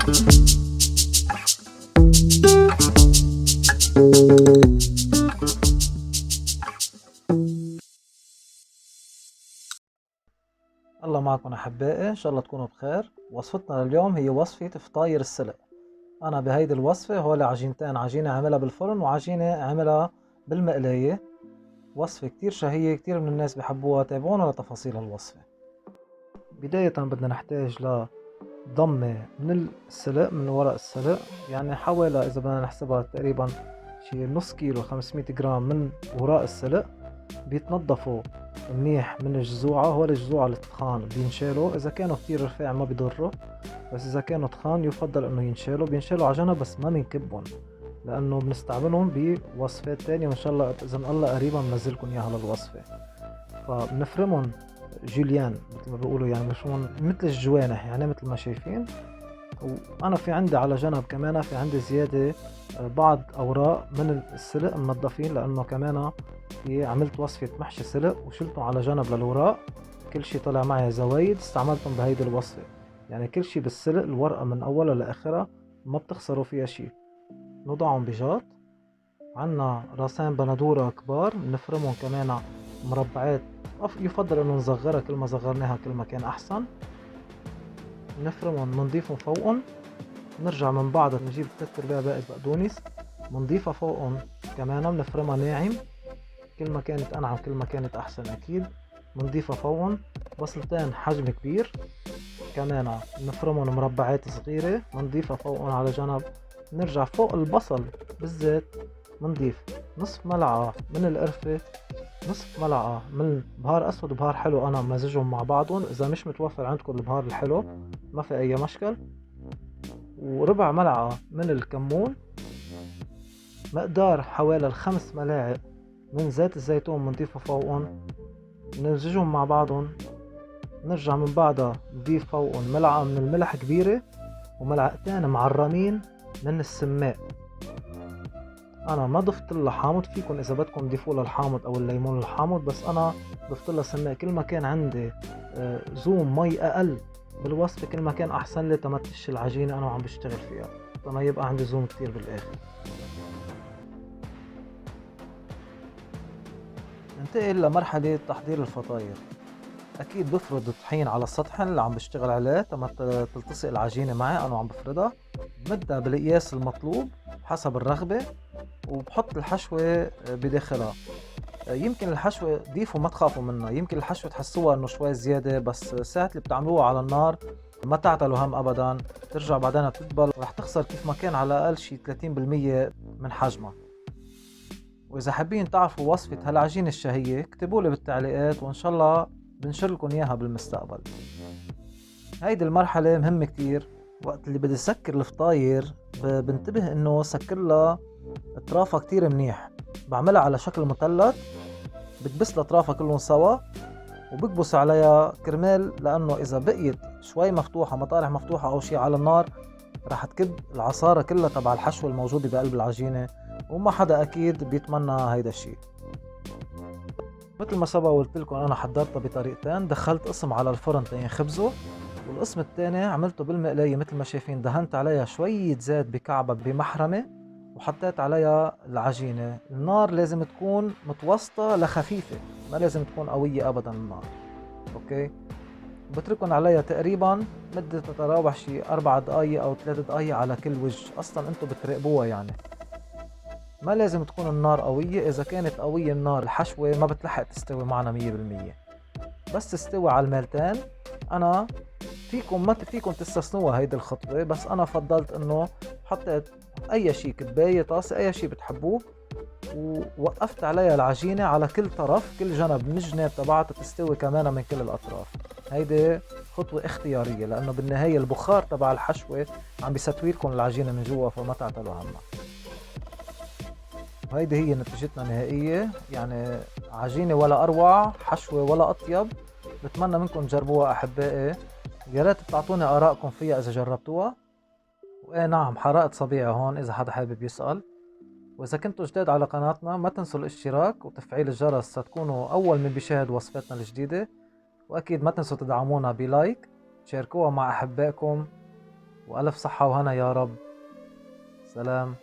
الله معكم أحبائي، إن شاء الله تكونوا بخير. وصفتنا لليوم هي وصفة فطاير السلق. أنا بهيدي الوصفة هولي عجينتين، عجينة عملها بالفرن وعجينة عملها بالمقلاية. وصفة كتير شهية، كتير من الناس بحبوها. تابعونا لتفاصيل الوصفة. بداية بدنا نحتاج لضمة من السلق، من ورق السلق، يعني حوالي إذا بدنا نحسبها تقريبا شي نص كيلو 500 جرام من وراء السلق. بيتنضفوا منيح من الجذوعة. هو الجذوع التخان بينشالوا، إذا كانوا كتير رفيع ما بيضروا، بس إذا كانوا تخان يفضل إنه بينشالوا على جنب، بس ما بنكبهم لأنه بنستعملهم بوصفات تانية، وإن شاء الله إذا الله قريبا بنزلكم إياها للوصفة. فبنفرمهم جوليان مثل ما بيقولوا، يعني بنفرمهم مثل الجوانح، يعني مثل ما شايفين. وأنا في عندي على جنب كمان في عندي زيادة بعض أوراق من السلق منضفين، لأنه كمان عملت وصفة محشي سلق وشلتهم على جنب للوراق. كل شي طلع معي زوايد استعملتهم بهيدي الوصفة. يعني كل شي بالسلق، الورقة من أولها لآخرها ما بتخسروا فيها شي. نوضعهم بجاط. عنا راسين بندورة كبار نفرمهم كمان مربعات، يفضل انه نصغرها، كل ما صغرناها كل ما كان احسن. نفرمهم منضيفهم فوقهم. نرجع من بعض نجيب 3/4 باقي بقدونس منضيفها فوقهم كمان، بنفرمها ناعم. كل ما كانت انعم كل ما كانت احسن اكيد. بنضيفها فوقهم بصلتين حجم كبير كمان، نفرمهم مربعات صغيرة بنضيفها فوقهم على جنب. نرجع فوق البصل بالزيت بنضيف نصف ملعقة من القرفة، نصف ملعقة من بهار اسود وبهار حلو، انا مزجهم مع بعضهم. اذا مش متوفر عندكم البهار الحلو ما في اي مشكل. وربع ملعقة من الكمون. مقدار حوالي 5 ملاعق من زيت الزيتون بنضيفه فوقهم، نمزجهم مع بعضهم. نرجع من بعدها نضيف فوقهم ملعقة من الملح كبيرة وملعقتين معرمين من السماق. انا ما ضفت لها حامض، فيكم اذا بدكم تضيفوا لها الحامض او الليمون الحامض، بس انا ضفت لها سماق. كل ما كان عندي زوم مي اقل بالوصفة كل ما كان احسن لي، تمتش العجينة انا وعم بشتغل فيها، فما يبقى عندي زوم كتير بالاخر. ننتقل لمرحلة تحضير الفطاير. اكيد بفرض الطحين على السطح اللي عم بشتغل عليه تما تلتصق العجينة معي، انا وعم بفردها. بمدها بالقياس المطلوب حسب الرغبة، وبحط الحشوة بداخلها. يمكن الحشوة ضيفوا ما تخافوا منها، يمكن الحشوة تحسوها انه شوي زيادة، بس ساعة اللي بتعملوها على النار ما تعتلوا هم ابدا. ترجع بعدين بتدبل ورح تخسر كيف ما كان على الاقل شي 30% من حجمها. واذا حابين تعرفوا وصفة هالعجينة الشهية اكتبوا لي بالتعليقات، وان شاء الله بنشر لكم اياها بالمستقبل. هيدي المرحلة مهمة كتير. وقت اللي بدي سكر الفطاير بنتبه انه سكر لها اطرافها كتير منيح. بعملها على شكل مثلث، بكبس اطرافها كلهم سوا وبكبس عليها كرمال، لانه اذا بقيت شوي مفتوحة مطارح مفتوحة او شي على النار راح تكب العصارة كلها تبع الحشوة الموجودة بقلب العجينة، وما حدا اكيد بيتمنى هيدا الشي. مثل ما سبق قلت لكم انا حضرتها بطريقتين. دخلت قسم على الفرن ينخبزه، والقسم الثاني عملته بالمقلاية مثل ما شايفين. دهنت عليها شوية زيت بكعبة بمحرمة وحطيت عليها العجينة. النار لازم تكون متوسطة لخفيفة، ما لازم تكون قوية ابدا النار. اوكي، بتركن عليها تقريبا مدة تتراوح شي 4 دقايق او 3 دقايق على كل وجه. اصلا انتو بتراقبوها، يعني ما لازم تكون النار قوية. اذا كانت قوية النار الحشوة ما بتلحق تستوي معنا 100%، بس تستوي على الميلتين. انا فيكم ما فيكم تستثنوها هيدي الخطوة، بس انا فضلت انه حطيت اي شي، كباية، طاسة، اي شي بتحبوه، ووقفت عليها العجينة على كل طرف، كل جنب من الجناب تبعتها تستوي كمان من كل الاطراف. هيدي خطوة اختيارية، لانه بالنهاية البخار تبع الحشوة عم بيستوي لكم العجينة من جوا، فما تعتلوا همها. وهيدي هي نتيجتنا النهائية، يعني عجينة ولا اروع، حشوة ولا اطيب. بتمنى منكم تجربوها احبائي. يا ريت تعطوني آرائكم فيها إذا جربتوها. وإيه نعم، حرقت صبيعي هون إذا حدا حابب يسأل. وإذا كنتوا جداد على قناتنا ما تنسوا الاشتراك وتفعيل الجرس تكونوا أول من بيشاهد وصفاتنا الجديدة. وأكيد ما تنسوا تدعمونا بلايك، تشاركوها مع أحبائكم، وألف صحة وهنا يا رب. سلام.